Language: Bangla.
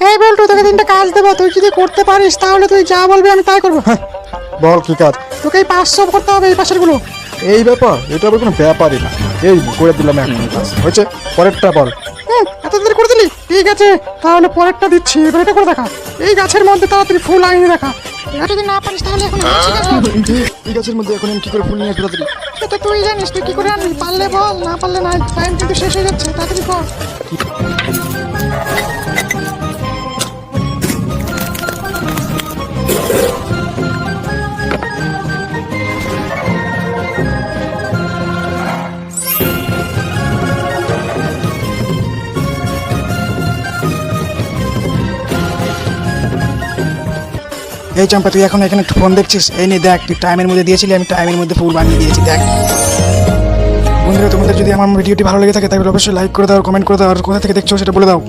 এই বল্টু, তোকে তিনটা কাজ দেবো, তুই যদি করতে পারিস তাহলে তুই যা বলবি আমি তাই করবো। হ্যাঁ, বল কি কাজ? তোকে এই 500 করতে হবে, এই পাশের গুলো। এই ব্যাপার, এটা আবার কোনো ব্যাপারই না। এই করে দিলাম এখন কাজ হয়েছে, পরেরটা বল। এত দেরি করে দিলি? ঠিক আছে, তাহলে পরেরটা দিচ্ছি। এবার এটা করে দেখা, এই গাছের মধ্যে তাড়াতাড়ি ফুল আনিয়ে দেখা। এটা যদি না পারিস তাহলে এখন এই গাছের মধ্যে এখন আমি কি করে ফুল নিয়ে আসবো তাড়াতাড়ি? সেটা তুই জানিস, তুই কি করে আনবি? পারলে বল, না পারলে নাই, টাইম কিন্তু শেষ হয়ে যাচ্ছে, তাড়াতাড়ি কর। এই চম্পা, তুই এখন এখানে ফোন দেখছিস? এই নে দেখ, তুই টাইমের মধ্যে দিয়েছিলি, আমি টাইমের মধ্যে ফুল বানিয়ে দিয়েছি, দেখ। বন্ধুরা, তোমাদের যদি আমার ভিডিওটি ভালো লেগে থাকে তাহলে অবশ্যই লাইক করে দাও, কমেন্ট করে দাও, আর কোথা থেকে দেখছো সেটা বলে দাও।